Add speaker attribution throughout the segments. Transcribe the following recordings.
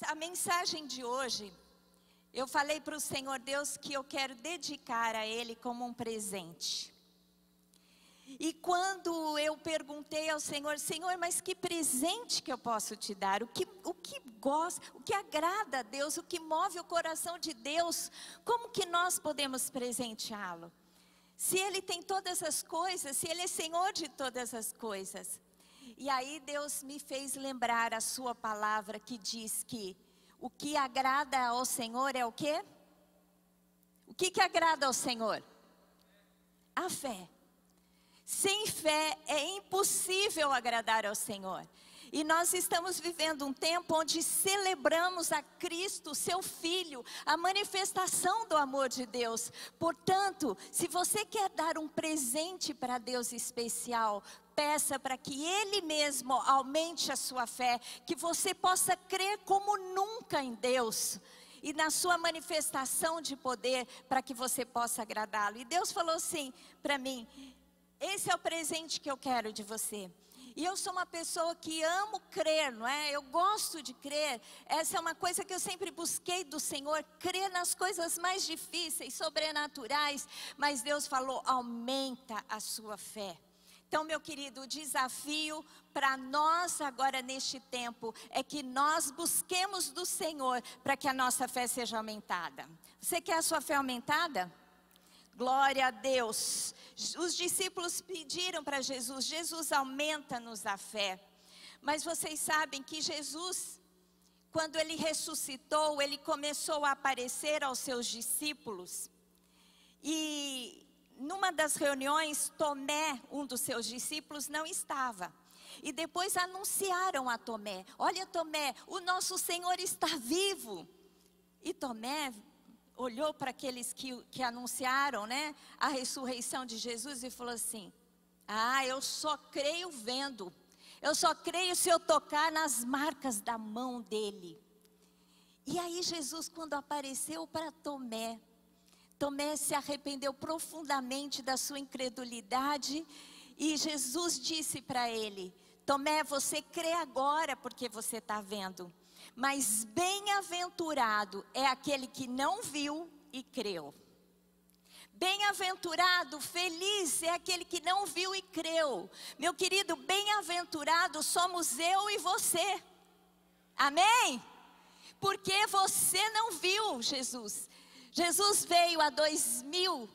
Speaker 1: A mensagem de hoje, eu falei para o Senhor Deus que eu quero dedicar a Ele como um presente. E quando eu perguntei ao Senhor, Senhor, mas que presente que eu posso te dar? O que agrada a Deus, o que move o coração de Deus, como que nós podemos presenteá-lo? Se Ele tem todas as coisas, se Ele é Senhor de todas as coisas. E aí Deus me fez lembrar a sua palavra que diz que o que agrada ao Senhor é o quê? O que agrada ao Senhor? A fé. Sem fé é impossível agradar ao Senhor. E nós estamos vivendo um tempo onde celebramos a Cristo, seu Filho, a manifestação do amor de Deus. Portanto, se você quer dar um presente para Deus especial, peça para que Ele mesmo aumente a sua fé, que você possa crer como nunca em Deus e na sua manifestação de poder, para que você possa agradá-lo. E Deus falou assim para mim: esse é o presente que eu quero de você. E eu sou uma pessoa que amo crer, não é? Eu gosto de crer. Essa é uma coisa que eu sempre busquei do Senhor, crer nas coisas mais difíceis, sobrenaturais. Mas Deus falou: aumenta a sua fé. Então, meu querido, o desafio para nós agora neste tempo é que nós busquemos do Senhor para que a nossa fé seja aumentada. Você quer a sua fé aumentada? Glória a Deus. Os discípulos pediram para Jesus: Jesus, aumenta-nos a fé. Mas vocês sabem que Jesus, quando Ele ressuscitou, Ele começou a aparecer aos seus discípulos. E numa das reuniões, Tomé, um dos seus discípulos, não estava. E depois anunciaram a Tomé: olha, Tomé, o nosso Senhor está vivo. E Tomé olhou para aqueles que anunciaram, né, a ressurreição de Jesus e falou assim: eu só creio vendo. Eu só creio se eu tocar nas marcas da mão dele. E aí Jesus, quando apareceu para Tomé, Tomé se arrependeu profundamente da sua incredulidade. E Jesus disse para ele: Tomé, você crê agora porque você está vendo. Mas bem-aventurado é aquele que não viu e creu. Bem-aventurado, feliz é aquele que não viu e creu. Meu querido, bem-aventurado somos eu e você. Amém? Porque você não viu Jesus. Jesus veio há 2000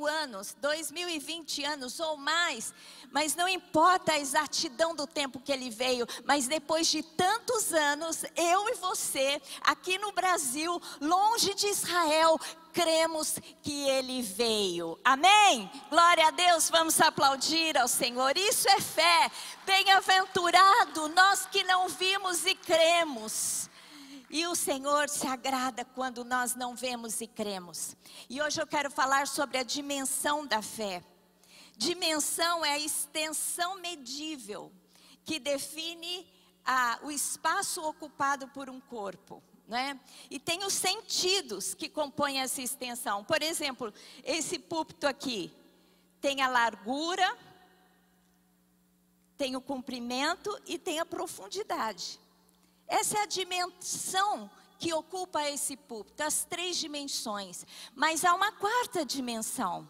Speaker 1: anos, 2020 anos ou mais, mas não importa a exatidão do tempo que Ele veio, mas depois de tantos anos, eu e você, aqui no Brasil, longe de Israel, cremos que Ele veio. Amém? Glória a Deus, vamos aplaudir ao Senhor. Isso é fé. Bem-aventurado nós que não vimos e cremos. E o Senhor se agrada quando nós não vemos e cremos. E hoje eu quero falar sobre a dimensão da fé. Dimensão é a extensão medível que define o espaço ocupado por um corpo, né? E tem os sentidos que compõem essa extensão. Por exemplo, esse púlpito aqui tem a largura, tem o comprimento e tem a profundidade. Essa é a dimensão que ocupa esse púlpito, as 3 dimensões. Mas há uma 4ª dimensão.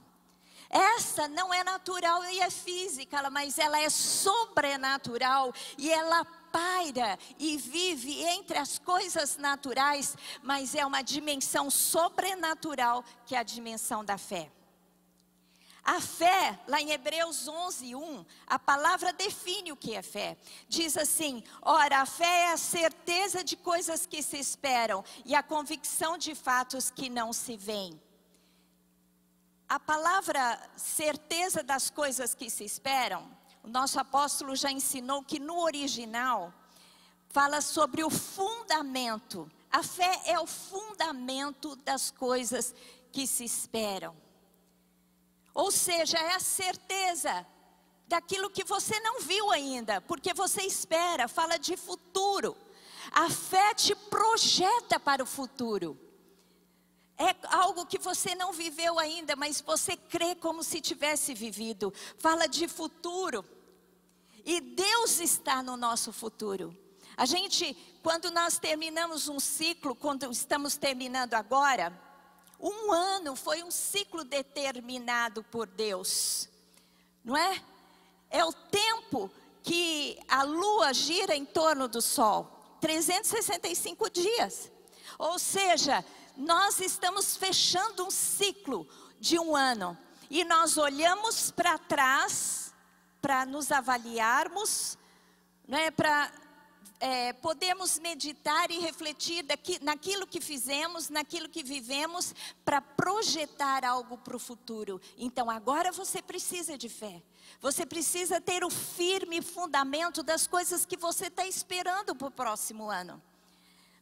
Speaker 1: Essa não é natural e é física, mas ela é sobrenatural e ela paira e vive entre as coisas naturais, mas é uma dimensão sobrenatural que é a dimensão da fé. A fé, lá em Hebreus 11:1, a palavra define o que é fé. Diz assim: ora, a fé é a certeza de coisas que se esperam e a convicção de fatos que não se veem. A palavra certeza das coisas que se esperam, o nosso apóstolo já ensinou que no original fala sobre o fundamento. A fé é o fundamento das coisas que se esperam. Ou seja, é a certeza daquilo que você não viu ainda, porque você espera, fala de futuro. A fé te projeta para o futuro. É algo que você não viveu ainda, mas você crê como se tivesse vivido. Fala de futuro. E Deus está no nosso futuro. A gente, quando nós terminamos um ciclo, quando estamos terminando agora, um ano foi um ciclo determinado por Deus, não é? É o tempo que a lua gira em torno do sol, 365 dias. Ou seja, nós estamos fechando um ciclo de um ano. E nós olhamos para trás, para nos avaliarmos, né, para podermos meditar e refletir naquilo que fizemos, naquilo que vivemos, para projetar algo para o futuro. Então agora você precisa de fé. Você precisa ter o firme fundamento das coisas que você está esperando para o próximo ano.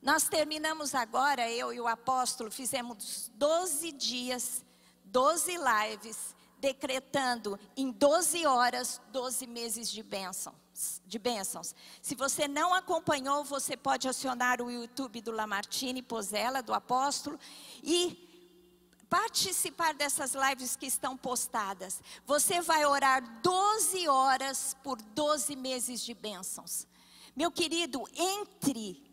Speaker 1: Nós terminamos agora, eu e o apóstolo, fizemos 12 dias, 12 lives, decretando em 12 horas, 12 meses de bênçãos. Se você não acompanhou, você pode acionar o YouTube do Lamartine Pozella, do apóstolo, e participar dessas lives que estão postadas. Você vai orar 12 horas por 12 meses de bênçãos. Meu querido, entre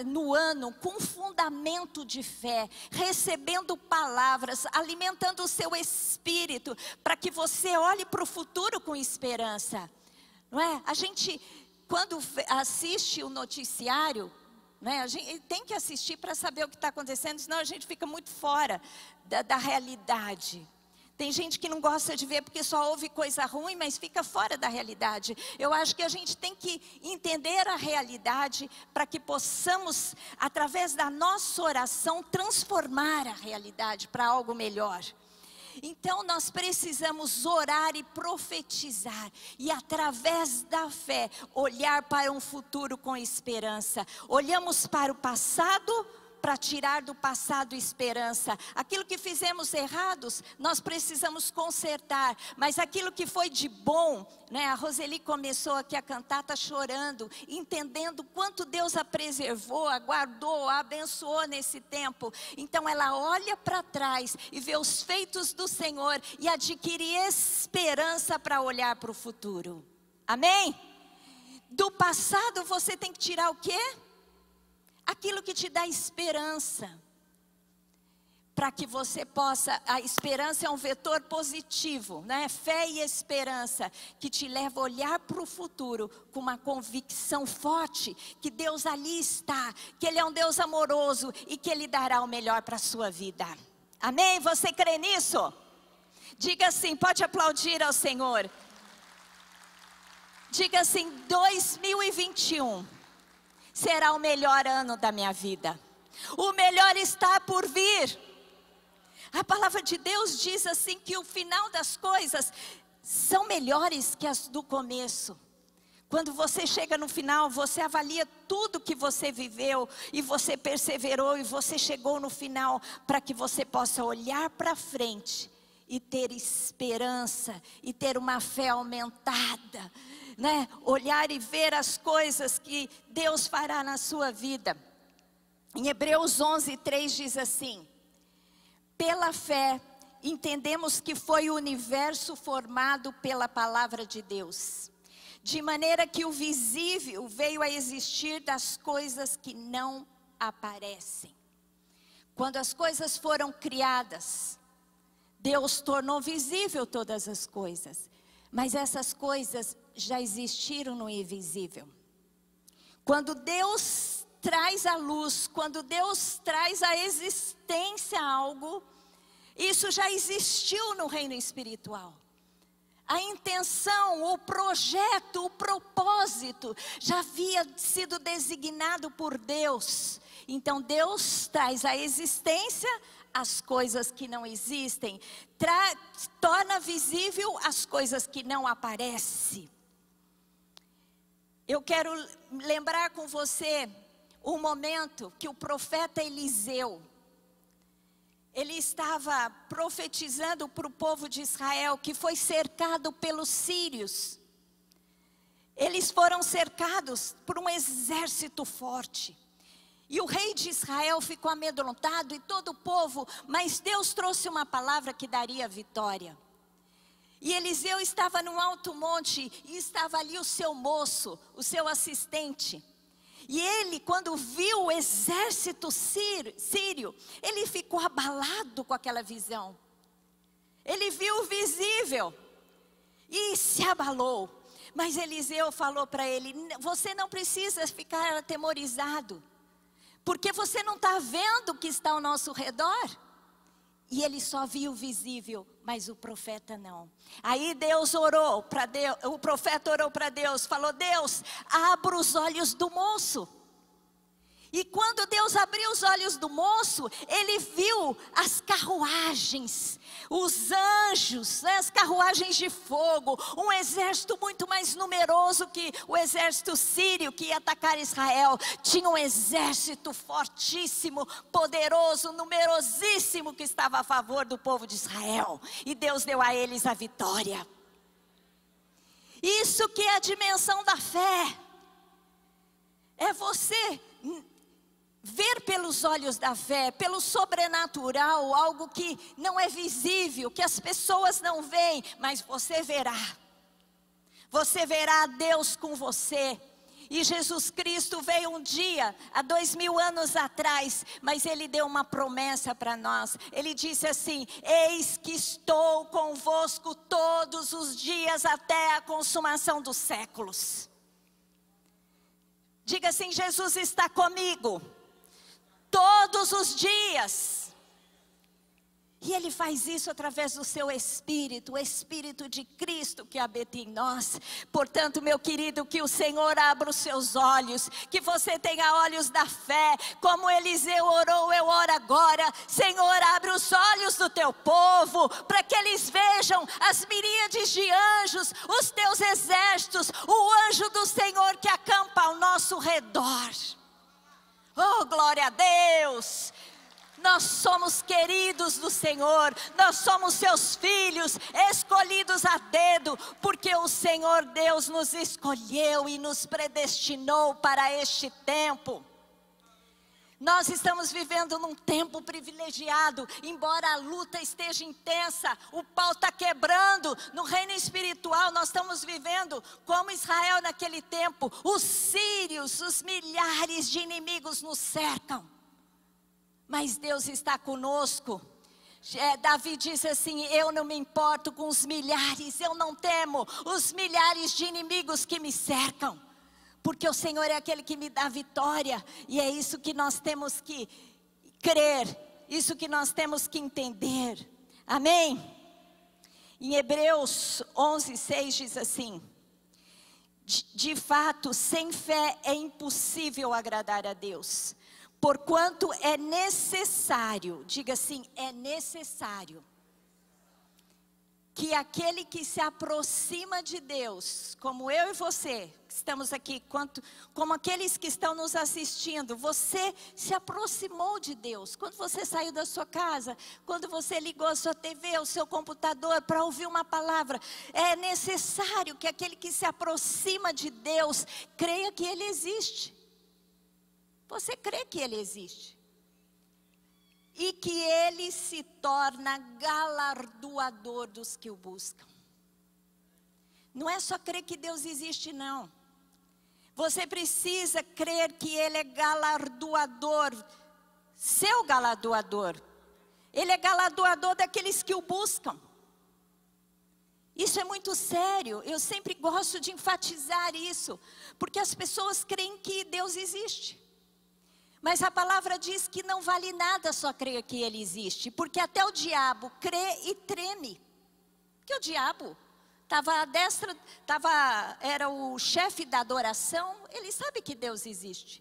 Speaker 1: no ano com fundamento de fé, recebendo palavras, alimentando o seu espírito, para que você olhe para o futuro com esperança. Não é? A gente, quando assiste o noticiário, né, a gente tem que assistir para saber o que está acontecendo, senão a gente fica muito fora da realidade. Tem gente que não gosta de ver porque só ouve coisa ruim, mas fica fora da realidade. Eu acho que a gente tem que entender a realidade para que possamos, através da nossa oração, transformar a realidade para algo melhor. Então nós precisamos orar e profetizar, e através da fé, olhar para um futuro com esperança. Olhamos para o passado, para tirar do passado esperança. Aquilo que fizemos errados, nós precisamos consertar. Mas aquilo que foi de bom, né? A Roseli começou aqui a cantata chorando, entendendo quanto Deus a preservou, a guardou, a abençoou nesse tempo. Então ela olha para trás e vê os feitos do Senhor e adquire esperança para olhar para o futuro. Amém? Do passado você tem que tirar o quê? Aquilo que te dá esperança, para que você possa, a esperança é um vetor positivo, né? Fé e esperança, que te leva a olhar para o futuro, com uma convicção forte, que Deus ali está, que Ele é um Deus amoroso, e que Ele dará o melhor para a sua vida. Amém? Você crê nisso? Diga assim, pode aplaudir ao Senhor. Diga assim, 2021. Será o melhor ano da minha vida. O melhor está por vir. A palavra de Deus diz assim que o final das coisas são melhores que as do começo. Quando você chega no final, você avalia tudo que você viveu e você perseverou e você chegou no final, para que você possa olhar para frente e ter esperança e ter uma fé aumentada, né? Olhar e ver as coisas que Deus fará na sua vida. Em Hebreus 11:3 diz assim: pela fé entendemos que foi o universo formado pela palavra de Deus, de maneira que o visível veio a existir das coisas que não aparecem. Quando as coisas foram criadas, Deus tornou visível todas as coisas, mas essas coisas já existiram no invisível. Quando Deus traz à luz, quando Deus traz à existência algo, isso já existiu no reino espiritual. A intenção, o projeto, o propósito já havia sido designado por Deus. Então Deus traz à existência as coisas que não existem, torna visível as coisas que não aparecem. Eu quero lembrar com você um momento que o profeta Eliseu, ele estava profetizando para o povo de Israel, que foi cercado pelos sírios. Eles foram cercados por um exército forte. E o rei de Israel ficou amedrontado, e todo o povo, mas Deus trouxe uma palavra que daria vitória. E Eliseu estava num alto monte e estava ali o seu moço, o seu assistente. E ele, quando viu o exército sírio, ele ficou abalado com aquela visão. Ele viu o visível e se abalou. Mas Eliseu falou para ele: você não precisa ficar atemorizado, porque você não está vendo o que está ao nosso redor. E ele só viu o visível, mas o profeta não. Aí Deus orou para Deus, o profeta orou para Deus, falou: Deus, abra os olhos do moço. E quando Deus abriu os olhos do moço, ele viu as carruagens, os anjos, as carruagens de fogo, um exército muito mais numeroso que o exército sírio que ia atacar Israel. Tinha um exército fortíssimo, poderoso, numerosíssimo que estava a favor do povo de Israel. E Deus deu a eles a vitória. Isso que é a dimensão da fé. É você ver pelos olhos da fé, pelo sobrenatural, algo que não é visível, que as pessoas não veem, mas você verá. Você verá Deus com você. E Jesus Cristo veio um dia, há 2000 anos atrás, mas Ele deu uma promessa para nós. Ele disse assim: eis que estou convosco todos os dias até a consumação dos séculos. Diga assim: Jesus está comigo todos os dias. E Ele faz isso através do seu Espírito, o Espírito de Cristo que habita em nós. Portanto, meu querido, que o Senhor abra os seus olhos, que você tenha olhos da fé, como Eliseu orou, eu oro agora. Senhor, abre os olhos do teu povo, para que eles vejam as miríades de anjos, os teus exércitos, o anjo do Senhor que acampa ao nosso redor. Oh, glória a Deus! Nós somos queridos do Senhor, nós somos seus filhos, escolhidos a dedo, porque o Senhor Deus nos escolheu e nos predestinou para este tempo. Nós estamos vivendo num tempo privilegiado, embora a luta esteja intensa, o pau está quebrando no reino espiritual. Nós estamos vivendo como Israel naquele tempo. Os sírios, os milhares de inimigos nos cercam, mas Deus está conosco. Davi disse assim: eu não me importo com os milhares, eu não temo os milhares de inimigos que me cercam, porque o Senhor é aquele que me dá vitória. E é isso que nós temos que crer, isso que nós temos que entender. Amém? Em Hebreus 11:6 diz assim: de fato, sem fé é impossível agradar a Deus, porquanto é necessário, diga assim, é necessário, que aquele que se aproxima de Deus, como eu e você, que estamos aqui, como aqueles que estão nos assistindo, você se aproximou de Deus. Quando você saiu da sua casa, quando você ligou a sua TV, o seu computador para ouvir uma palavra, é necessário que aquele que se aproxima de Deus creia que Ele existe. Você crê que Ele existe? E que Ele se torna galardoador dos que o buscam. Não é só crer que Deus existe, não. Você precisa crer que Ele é galardoador, seu galardoador. Ele é galardoador daqueles que o buscam. Isso é muito sério. Eu sempre gosto de enfatizar isso, porque as pessoas creem que Deus existe. Mas a palavra diz que não vale nada só crer que Ele existe, porque até o diabo crê e treme. Porque o diabo estava à destra, era o chefe da adoração, ele sabe que Deus existe.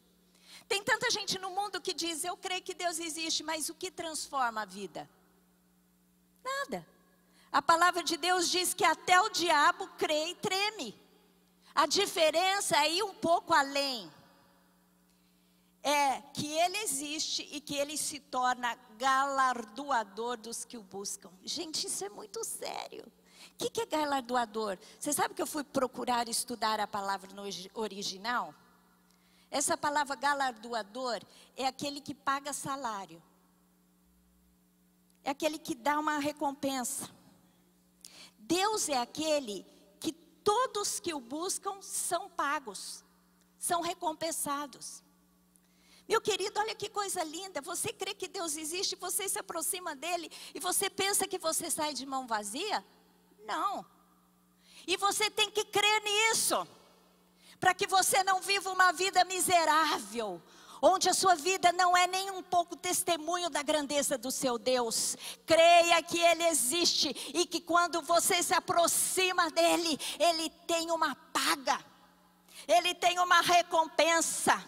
Speaker 1: Tem tanta gente no mundo que diz: eu creio que Deus existe, mas o que transforma a vida? Nada. A palavra de Deus diz que até o diabo crê e treme. A diferença é ir um pouco além. É que Ele existe e que Ele se torna galardoador dos que o buscam. Gente, isso é muito sério. O que é galardoador? Você sabe que eu fui procurar estudar a palavra no original? Essa palavra galardoador é aquele que paga salário. É aquele que dá uma recompensa. Deus é aquele que todos que o buscam são pagos, são recompensados. Meu querido, olha que coisa linda. Você crê que Deus existe, você se aproxima dele e você pensa que você sai de mão vazia? Não. E você tem que crer nisso, para que você não viva uma vida miserável, onde a sua vida não é nem um pouco testemunho da grandeza do seu Deus. Creia que Ele existe e que quando você se aproxima dEle, Ele tem uma paga, Ele tem uma recompensa.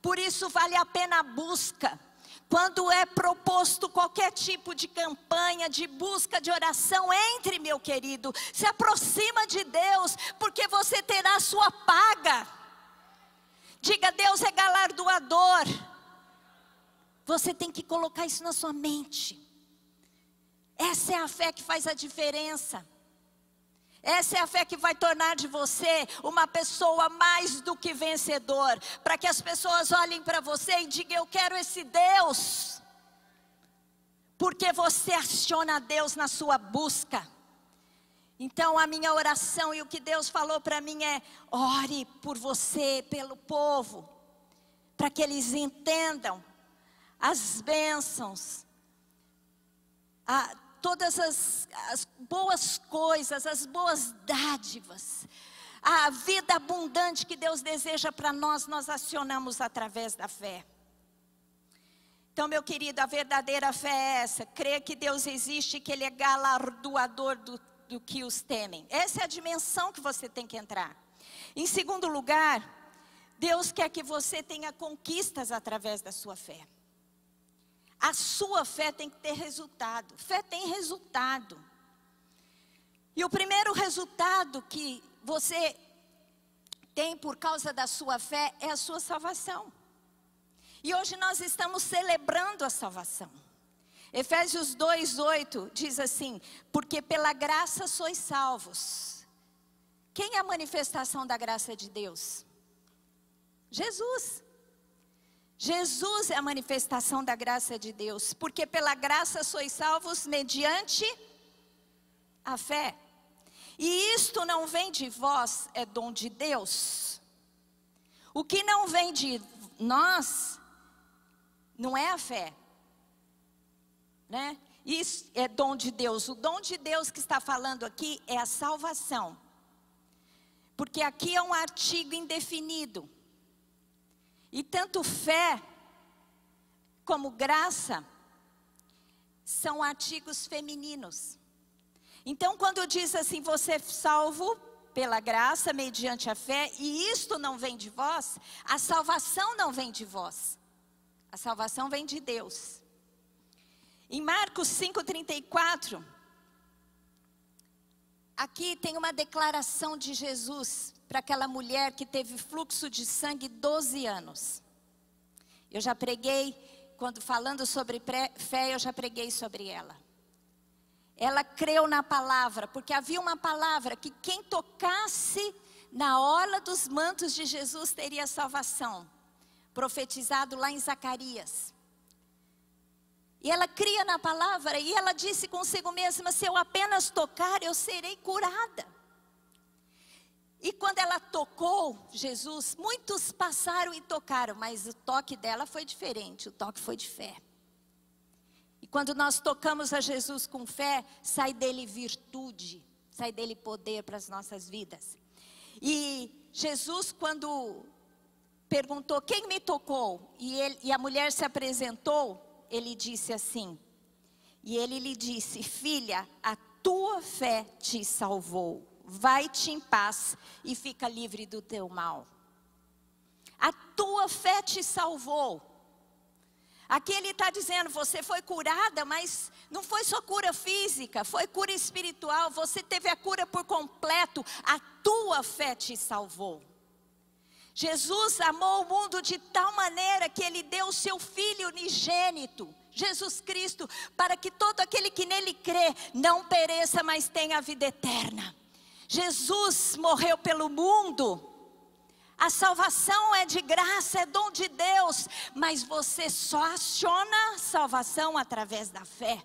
Speaker 1: Por isso vale a pena a busca. Quando é proposto qualquer tipo de campanha, de busca, de oração, entre, meu querido, se aproxima de Deus, porque você terá a sua paga. Diga, Deus é galardoador. Você tem que colocar isso na sua mente. Essa é a fé que faz a diferença. Essa é a fé que vai tornar de você uma pessoa mais do que vencedor. Para que as pessoas olhem para você e digam, eu quero esse Deus. Porque você aciona Deus na sua busca. Então a minha oração e o que Deus falou para mim é, ore por você, pelo povo. Para que eles entendam as bênçãos, todas as boas coisas, as boas dádivas, a vida abundante que Deus deseja para nós, nós acionamos através da fé. Então, meu querido, a verdadeira fé é essa, crer que Deus existe e que Ele é galardoador do que os temem. Essa é a dimensão que você tem que entrar. Em segundo lugar, Deus quer que você tenha conquistas através da sua fé. A sua fé tem que ter resultado. Fé tem resultado. E o primeiro resultado que você tem por causa da sua fé é a sua salvação. E hoje nós estamos celebrando a salvação. Efésios 2:8 diz assim, porque pela graça sois salvos. Quem é a manifestação da graça de Deus? Jesus. Jesus é a manifestação da graça de Deus, porque pela graça sois salvos mediante a fé. E isto não vem de vós, é dom de Deus. O que não vem de nós, não é a fé, né? Isso é dom de Deus. O dom de Deus que está falando aqui é a salvação. Porque aqui é um artigo indefinido. E tanto fé como graça são artigos femininos. Então quando diz assim, você é salvo pela graça mediante a fé, e isto não vem de vós, a salvação não vem de vós. A salvação vem de Deus. Em Marcos 5:34, aqui tem uma declaração de Jesus para aquela mulher que teve fluxo de sangue 12 anos. Eu já preguei, quando falando sobre fé, eu já preguei sobre ela. Ela creu na palavra, porque havia uma palavra que quem tocasse na orla dos mantos de Jesus teria salvação. Profetizado lá em Zacarias. E ela cria na palavra e ela disse consigo mesma, se eu apenas tocar, eu serei curada. E quando ela tocou Jesus, muitos passaram e tocaram, mas o toque dela foi diferente, o toque foi de fé. E quando nós tocamos a Jesus com fé, sai dele virtude, sai dele poder para as nossas vidas. E Jesus, quando perguntou, quem me tocou? E a mulher se apresentou, ele disse assim, e ele lhe disse, filha, a tua fé te salvou. Vai-te em paz e fica livre do teu mal. A tua fé te salvou. Aqui ele está dizendo, você foi curada, mas não foi só cura física, foi cura espiritual. Você teve a cura por completo, a tua fé te salvou. Jesus amou o mundo de tal maneira que ele deu o seu Filho unigênito, Jesus Cristo, para que todo aquele que nele crê não pereça, mas tenha a vida eterna. Jesus morreu pelo mundo. A salvação é de graça, é dom de Deus, mas você só aciona a salvação através da fé.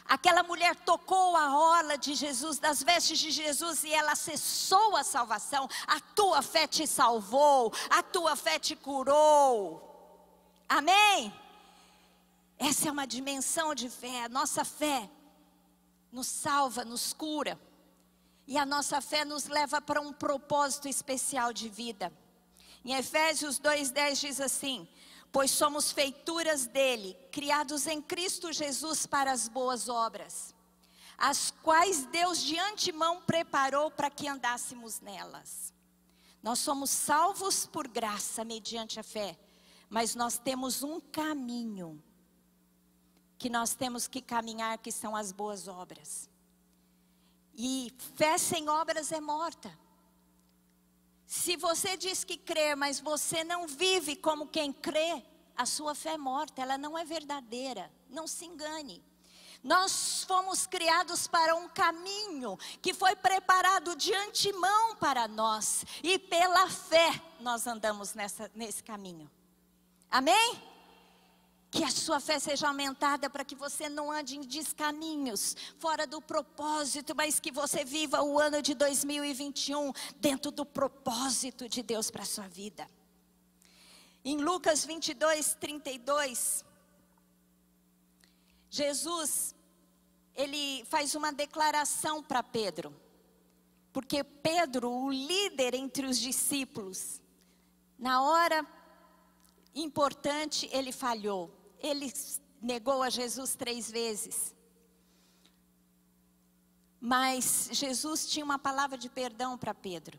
Speaker 1: Aquela mulher tocou a orla de Jesus, das vestes de Jesus, e ela acessou a salvação. A tua fé te salvou, a tua fé te curou. Amém? Essa é uma dimensão de fé. A nossa fé nos salva, nos cura. E a nossa fé nos leva para um propósito especial de vida. Em Efésios 2:10 diz assim: pois somos feituras dele, criados em Cristo Jesus para as boas obras, as quais Deus de antemão preparou para que andássemos nelas. Nós somos salvos por graça mediante a fé, mas nós temos um caminho que nós temos que caminhar, que são as boas obras. E fé sem obras é morta. Se você diz que crê, mas você não vive como quem crê, a sua fé é morta, ela não é verdadeira. Não se engane. Nós fomos criados para um caminho que foi preparado de antemão para nós. E pela fé nós andamos nesse caminho. Amém? Que a sua fé seja aumentada para que você não ande em descaminhos, fora do propósito, mas que você viva o ano de 2021 dentro do propósito de Deus para a sua vida. Em Lucas 22:32, Jesus, ele faz uma declaração para Pedro. Porque Pedro, o líder entre os discípulos, na hora importante ele falhou. Ele negou a Jesus 3 vezes. Mas Jesus tinha uma palavra de perdão para Pedro.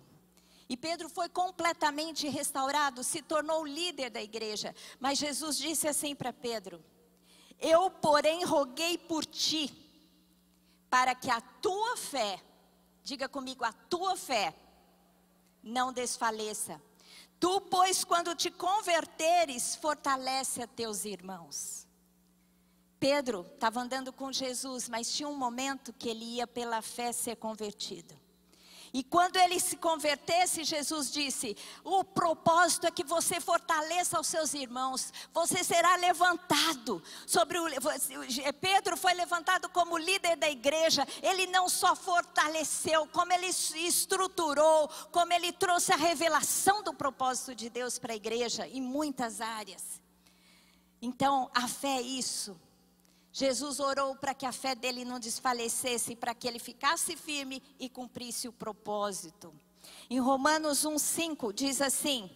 Speaker 1: E Pedro foi completamente restaurado, se tornou o líder da igreja. Mas Jesus disse assim para Pedro: eu, porém, roguei por ti, para que a tua fé, diga comigo, a tua fé, não desfaleça. Tu, pois, quando te converteres, fortalece a teus irmãos. Pedro estava andando com Jesus, mas tinha um momento que ele ia pela fé ser convertido. E quando ele se convertesse, Jesus disse: o propósito é que você fortaleça os seus irmãos. Você será levantado Pedro foi levantado como líder da igreja. Ele não só fortaleceu, como ele estruturou, como ele trouxe a revelação do propósito de Deus para a igreja em muitas áreas. Então a fé é isso. Jesus orou para que a fé dele não desfalecesse, para que ele ficasse firme e cumprisse o propósito. Em Romanos 1:5 diz assim: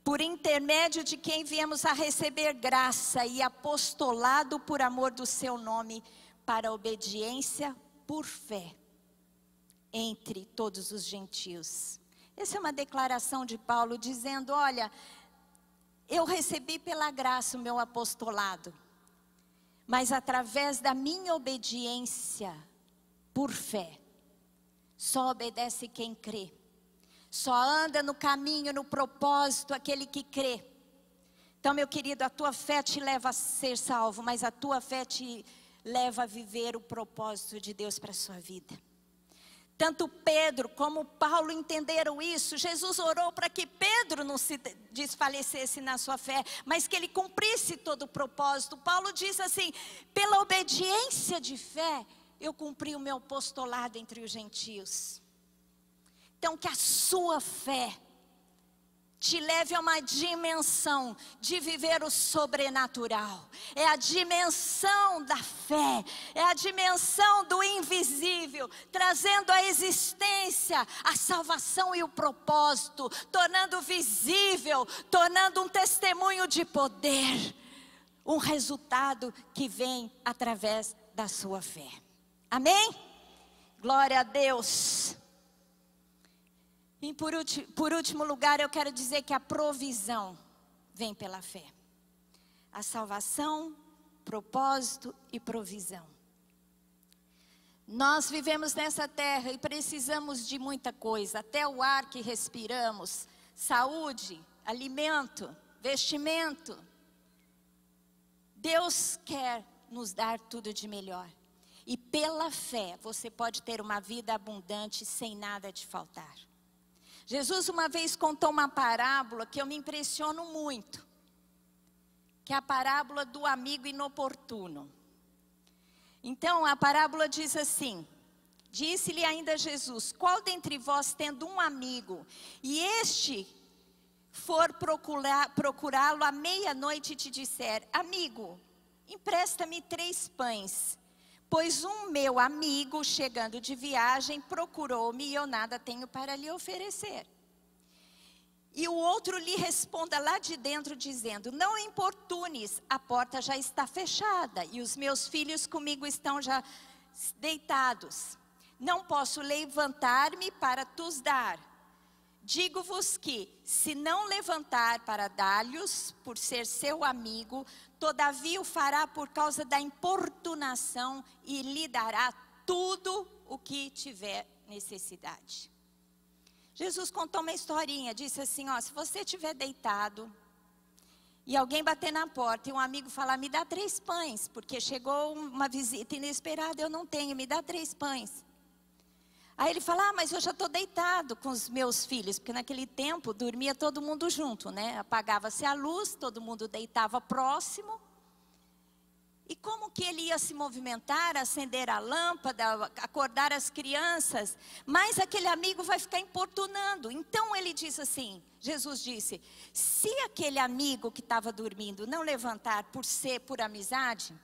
Speaker 1: por intermédio de quem viemos a receber graça e apostolado por amor do seu nome, para a obediência por fé entre todos os gentios. Essa é uma declaração de Paulo dizendo: olha, eu recebi pela graça o meu apostolado, mas através da minha obediência por fé. Só obedece quem crê. Só anda no caminho, no propósito, aquele que crê. Então, meu querido, a tua fé te leva a ser salvo, mas a tua fé te leva a viver o propósito de Deus para a sua vida. Tanto Pedro como Paulo entenderam isso. Jesus orou para que Pedro não se desfalecesse na sua fé, mas que ele cumprisse todo o propósito. Paulo diz assim: pela obediência de fé, eu cumpri o meu apostolado entre os gentios. Então que a sua fé te leve a uma dimensão de viver o sobrenatural. É a dimensão da fé, é a dimensão do invisível, trazendo à existência a salvação e o propósito, tornando visível, tornando um testemunho de poder, um resultado que vem através da sua fé. Amém? Glória a Deus. E por último lugar, eu quero dizer que a provisão vem pela fé. A salvação, propósito e provisão. Nós vivemos nessa terra e precisamos de muita coisa, até o ar que respiramos, saúde, alimento, vestimento. Deus quer nos dar tudo de melhor. E pela fé, você pode ter uma vida abundante sem nada te faltar. Jesus uma vez contou uma parábola que eu me impressiono muito, que é a parábola do amigo inoportuno. Então a parábola diz assim: disse-lhe ainda Jesus: qual dentre vós, tendo um amigo, e este for procurá-lo à meia-noite e te disser: amigo, empresta-me 3 pães, pois um meu amigo, chegando de viagem, procurou-me e eu nada tenho para lhe oferecer. E o outro lhe responda lá de dentro, dizendo: não importunes, a porta já está fechada, e os meus filhos comigo estão já deitados. Não posso levantar-me para tus dar. Digo-vos que, se não levantar para dar-lhes, por ser seu amigo, todavia o fará por causa da importunação e lhe dará tudo o que tiver necessidade. Jesus contou uma historinha, disse assim: ó, se você estiver deitado e alguém bater na porta e um amigo falar: me dá 3 pães, porque chegou uma visita inesperada, eu não tenho, me dá 3 pães. Aí ele fala: ah, mas eu já estou deitado com os meus filhos, porque naquele tempo dormia todo mundo junto, né? Apagava-se a luz, todo mundo deitava próximo. E como que ele ia se movimentar, acender a lâmpada, acordar as crianças? Mas aquele amigo vai ficar importunando. Então ele disse assim, Jesus disse: se aquele amigo que estava dormindo não levantar por amizade,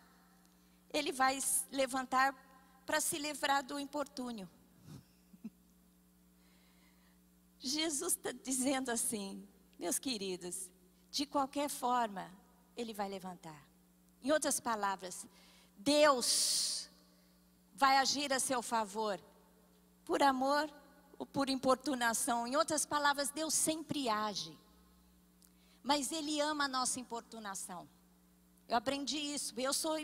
Speaker 1: ele vai levantar para se livrar do importúnio. Jesus está dizendo assim, meus queridos, de qualquer forma, ele vai levantar. Em outras palavras, Deus vai agir a seu favor, por amor ou por importunação. Em outras palavras, Deus sempre age, mas Ele ama a nossa importunação. Eu aprendi isso. Eu sou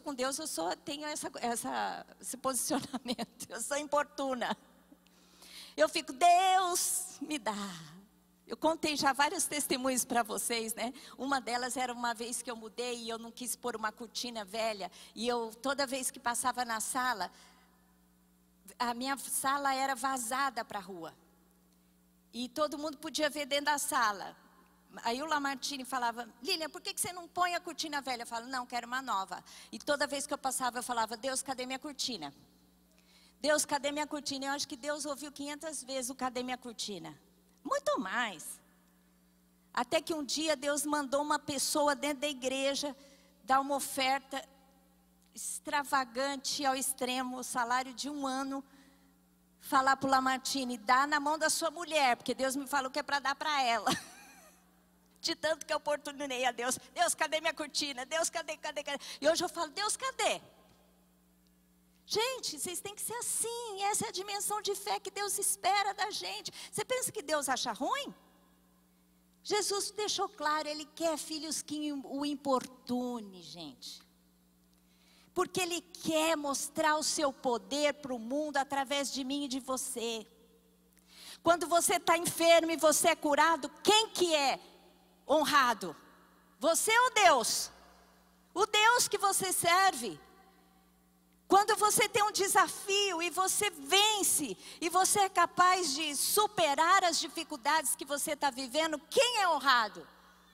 Speaker 1: com Deus, tenho esse posicionamento. Eu sou importuna. Eu fico: Deus, me dá. Eu contei já vários testemunhos para vocês, né? Uma delas era uma vez que eu mudei e eu não quis pôr uma cortina velha. E toda vez que passava na sala, a minha sala era vazada para a rua. E todo mundo podia ver dentro da sala. Aí o Lamartine falava: Lilian, por que você não põe a cortina velha? Eu falo: não, quero uma nova. E toda vez que eu passava, eu falava: Deus, cadê minha cortina? Deus, cadê minha cortina? Eu acho que Deus ouviu 500 vezes o cadê minha cortina. Muito mais. Até que um dia Deus mandou uma pessoa dentro da igreja dar uma oferta extravagante ao extremo, o salário de 1 ano, falar para o Lamartine: dá na mão da sua mulher, porque Deus me falou que é para dar para ela. De tanto que eu oportunei a Deus: Deus, cadê minha cortina? Deus, cadê? E hoje eu falo: Deus, cadê? Gente, vocês têm que ser assim. Essa é a dimensão de fé que Deus espera da gente. Você pensa que Deus acha ruim? Jesus deixou claro, Ele quer filhos que o importune, gente. Porque Ele quer mostrar o seu poder para o mundo através de mim e de você. Quando você está enfermo e você é curado, quem que é honrado? Você ou Deus? O Deus que você serve. Quando você tem um desafio e você vence, e você é capaz de superar as dificuldades que você está vivendo, quem é honrado?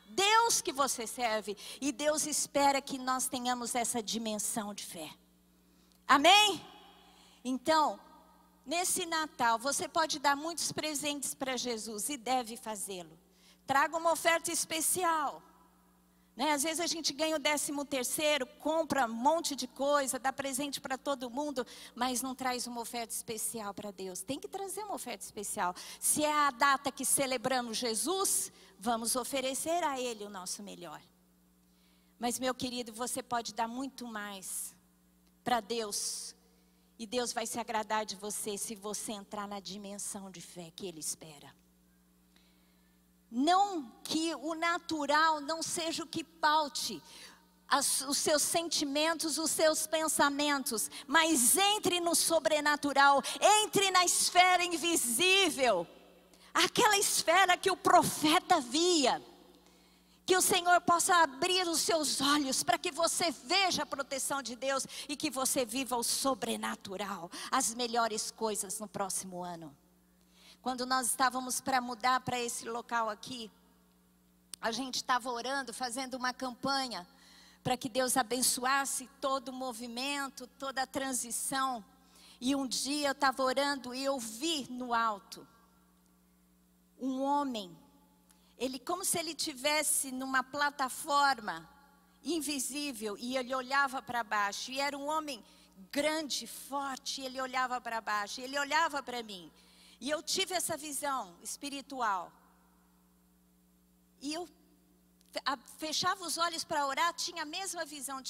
Speaker 1: Deus que você serve. E Deus espera que nós tenhamos essa dimensão de fé. Amém? Então, nesse Natal, você pode dar muitos presentes para Jesus e deve fazê-lo. Traga uma oferta especial. Né? Às vezes a gente ganha o 13º, compra um monte de coisa, dá presente para todo mundo, mas não traz uma oferta especial para Deus. Tem que trazer uma oferta especial. Se é a data que celebramos Jesus, vamos oferecer a Ele o nosso melhor. Mas, meu querido, você pode dar muito mais para Deus. E Deus vai se agradar de você se você entrar na dimensão de fé que Ele espera. Não que o natural não seja o que paute os seus sentimentos, os seus pensamentos, mas entre no sobrenatural, entre na esfera invisível, aquela esfera que o profeta via. Que o Senhor possa abrir os seus olhos para que você veja a proteção de Deus e que você viva o sobrenatural, as melhores coisas no próximo ano. Quando nós estávamos para mudar para esse local aqui, a gente estava orando, fazendo uma campanha para que Deus abençoasse todo o movimento, toda a transição. E um dia eu estava orando e eu vi no alto um homem, ele como se ele estivesse numa plataforma invisível, e ele olhava para baixo, e era um homem grande, forte, e ele olhava para baixo, e ele olhava para mim, e eu tive essa visão espiritual, e eu fechava os olhos para orar, tinha a mesma visão,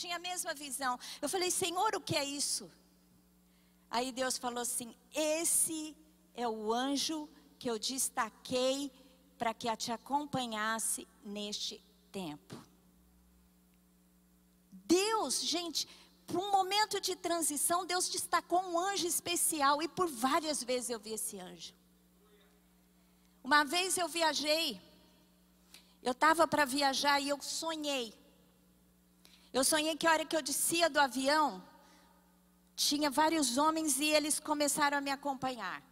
Speaker 1: eu falei, Senhor, o que é isso? Aí Deus falou assim, esse é o anjo que eu destaquei para que te acompanhasse neste tempo. Deus, gente, por um momento de transição, Deus destacou um anjo especial, e por várias vezes eu vi esse anjo. Uma vez eu viajei, eu estava para viajar e eu sonhei. Eu sonhei que a hora que eu descia do avião, tinha vários homens e eles começaram a me acompanhar.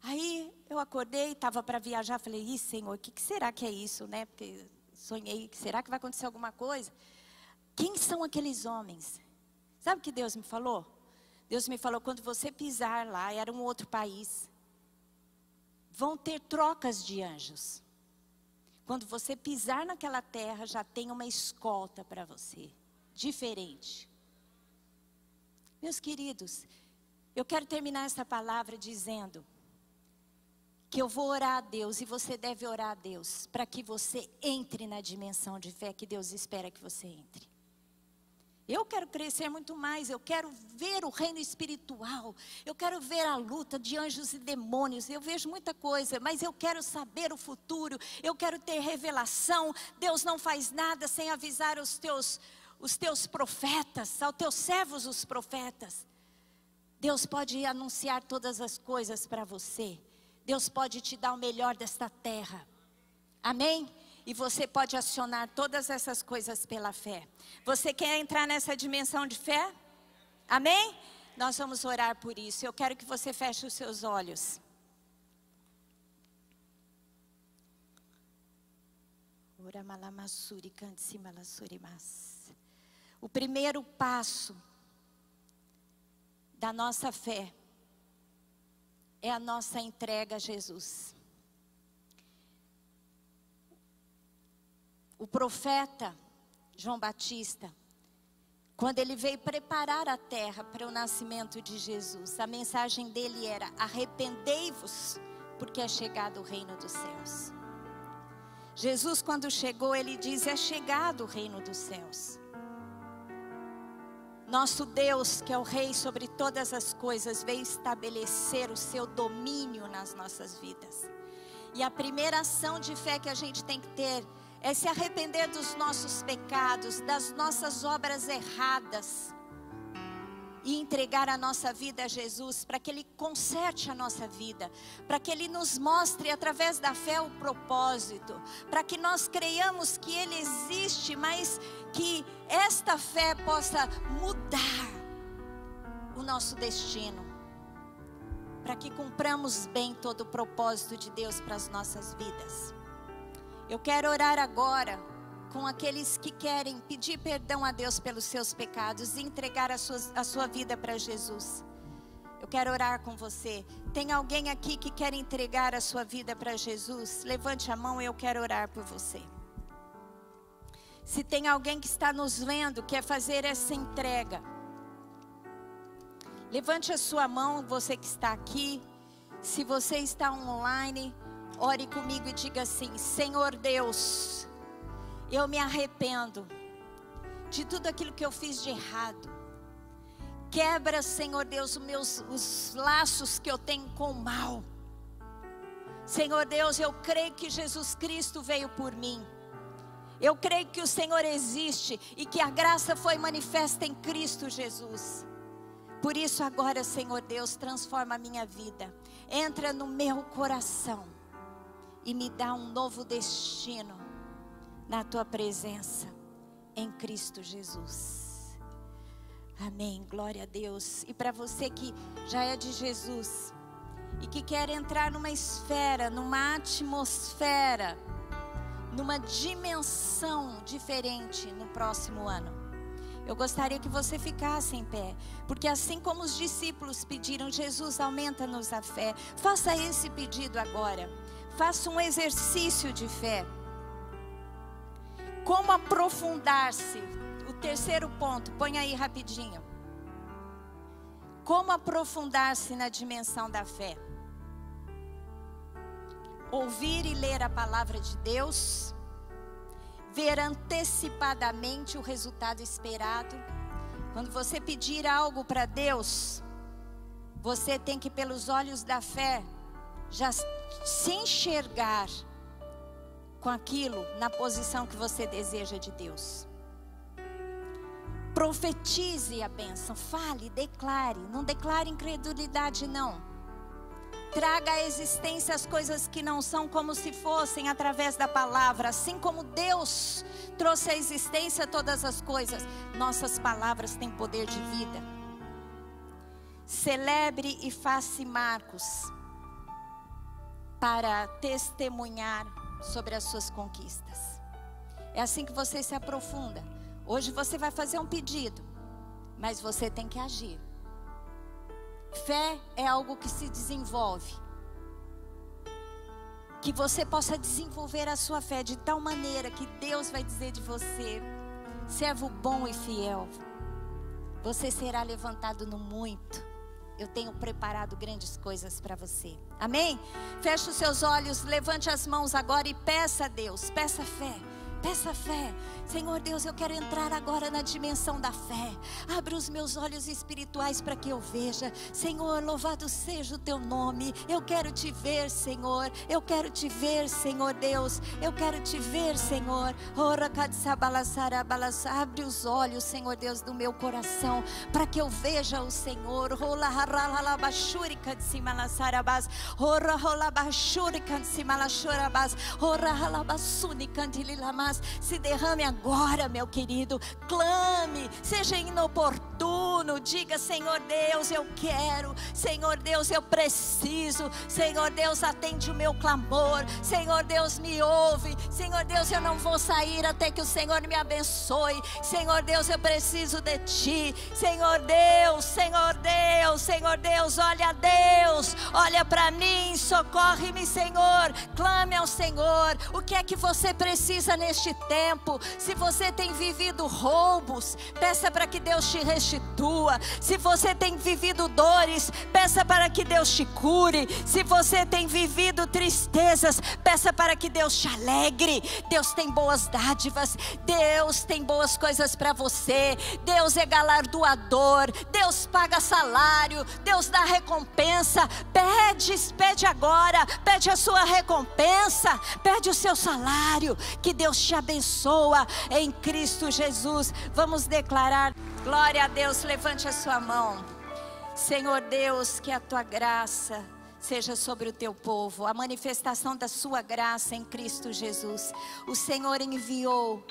Speaker 1: Aí eu acordei, estava para viajar, falei, ih, Senhor, o que será que é isso, né? Porque sonhei, será que vai acontecer alguma coisa? Quem são aqueles homens? Sabe o que Deus me falou? Deus me falou, quando você pisar lá, era um outro país, vão ter trocas de anjos. Quando você pisar naquela terra, já tem uma escolta para você, diferente. Meus queridos, eu quero terminar essa palavra dizendo que eu vou orar a Deus, e você deve orar a Deus, para que você entre na dimensão de fé que Deus espera que você entre. Eu quero crescer muito mais, eu quero ver o reino espiritual, eu quero ver a luta de anjos e demônios, eu vejo muita coisa, mas eu quero saber o futuro, eu quero ter revelação. Deus não faz nada sem avisar os teus profetas, aos teus servos os profetas. Deus pode anunciar todas as coisas para você, Deus pode te dar o melhor desta terra, amém? E você pode acionar todas essas coisas pela fé. Você quer entrar nessa dimensão de fé? Amém? Nós vamos orar por isso. Eu quero que você feche os seus olhos. O primeiro passo da nossa fé é a nossa entrega a Jesus. O profeta João Batista, quando ele veio preparar a terra para o nascimento de Jesus, a mensagem dele era: arrependei-vos, porque é chegado o reino dos céus. Jesus, quando chegou, ele diz: é chegado o reino dos céus. Nosso Deus, que é o Rei sobre todas as coisas, veio estabelecer o seu domínio nas nossas vidas. E a primeira ação de fé que a gente tem que ter é se arrepender dos nossos pecados, das nossas obras erradas, e entregar a nossa vida a Jesus, para que Ele conserte a nossa vida, para que Ele nos mostre através da fé o propósito, para que nós creiamos que Ele existe, mas que esta fé possa mudar o nosso destino, para que cumpramos bem todo o propósito de Deus para as nossas vidas. Eu quero orar agora com aqueles que querem pedir perdão a Deus pelos seus pecados e entregar a sua vida para Jesus. Eu quero orar com você. Tem alguém aqui que quer entregar a sua vida para Jesus? Levante a mão, eu quero orar por você. Se tem alguém que está nos vendo, quer fazer essa entrega, levante a sua mão, você que está aqui. Se você está online, ore comigo e diga assim: Senhor Deus, eu me arrependo de tudo aquilo que eu fiz de errado. Quebra, Senhor Deus, os laços que eu tenho com o mal. Senhor Deus, eu creio que Jesus Cristo veio por mim. Eu creio que o Senhor existe e que a graça foi manifesta em Cristo Jesus. Por isso agora, Senhor Deus, transforma a minha vida. Entra no meu coração e me dá um novo destino na Tua presença, em Cristo Jesus. Amém, glória a Deus. E para você que já é de Jesus e que quer entrar numa esfera, numa atmosfera numa dimensão diferente no próximo ano. Eu gostaria que você ficasse em pé, porque assim como os discípulos pediram, Jesus, aumenta-nos a fé. Faça esse pedido agora. Faça um exercício de fé. Como aprofundar-se? O terceiro ponto, põe aí rapidinho. Como aprofundar-se na dimensão da fé? Ouvir e ler a palavra de Deus, ver antecipadamente o resultado esperado. Quando você pedir algo para Deus, você tem que, pelos olhos da fé, já se enxergar com aquilo na posição que você deseja de Deus. Profetize a bênção, fale, declare. Não declare incredulidade, não. Traga à existência as coisas que não são como se fossem através da palavra. Assim como Deus trouxe à existência todas as coisas, nossas palavras têm poder de vida. Celebre e faça marcos para testemunhar sobre as suas conquistas. É assim que você se aprofunda. Hoje você vai fazer um pedido, mas você tem que agir. Fé é algo que se desenvolve. Que você possa desenvolver a sua fé de tal maneira que Deus vai dizer de você: servo bom e fiel, você será levantado no muito. Eu tenho preparado grandes coisas para você. Amém? Feche os seus olhos, levante as mãos agora e peça a Deus, peça fé. Peça fé. Senhor Deus, eu quero entrar agora na dimensão da fé. Abre os meus olhos espirituais para que eu veja. Senhor, louvado seja o teu nome. Eu quero te ver, Senhor. Eu quero te ver, Senhor Deus. Eu quero te ver, Senhor. Abre os olhos, Senhor Deus, do meu coração, para que eu veja o Senhor. Se derrame agora, meu querido. Clame, seja inoportuno. Diga: Senhor Deus, eu quero. Senhor Deus, eu preciso. Senhor Deus, atende o meu clamor. Senhor Deus, me ouve. Senhor Deus, eu não vou sair até que o Senhor me abençoe. Senhor Deus, eu preciso de ti. Senhor Deus, Senhor Deus, Senhor Deus, olha Deus, olha para mim, socorre-me, Senhor. Clame ao Senhor. O que é que você precisa neste tempo? Se você tem vivido roubos, peça para que Deus te restitua. Se você tem vivido dores, peça para que Deus te cure. Se você tem vivido tristezas, peça para que Deus te alegre. Deus tem boas dádivas, Deus tem boas coisas para você. Deus é galardoador, Deus paga salário, Deus dá recompensa. Pede agora, pede a sua recompensa, pede o seu salário. Que Deus te abençoa em Cristo Jesus. Vamos declarar: glória a Deus. Levante a sua mão. Senhor Deus, que a tua graça seja sobre o teu povo, a manifestação da sua graça em Cristo Jesus. O Senhor enviou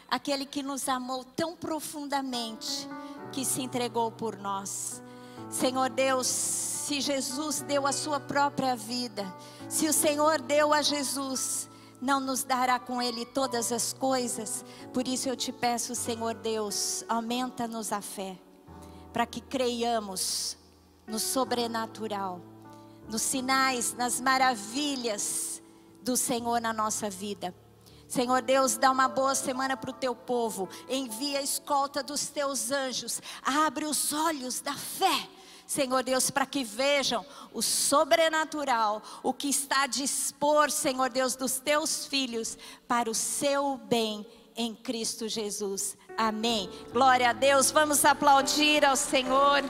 Speaker 1: aquele que nos amou tão profundamente, que se entregou por nós. Senhor Deus, se Jesus deu a sua própria vida, se o Senhor deu a Jesus, não nos dará com Ele todas as coisas? Por isso eu te peço, Senhor Deus, aumenta-nos a fé, para que creiamos no sobrenatural, nos sinais, nas maravilhas do Senhor na nossa vida. Senhor Deus, dá uma boa semana para o teu povo. Envia a escolta dos teus anjos. Abre os olhos da fé, Senhor Deus, para que vejam o sobrenatural, o que está a dispor, Senhor Deus, dos teus filhos, para o seu bem em Cristo Jesus. Amém. Glória a Deus. Vamos aplaudir ao Senhor.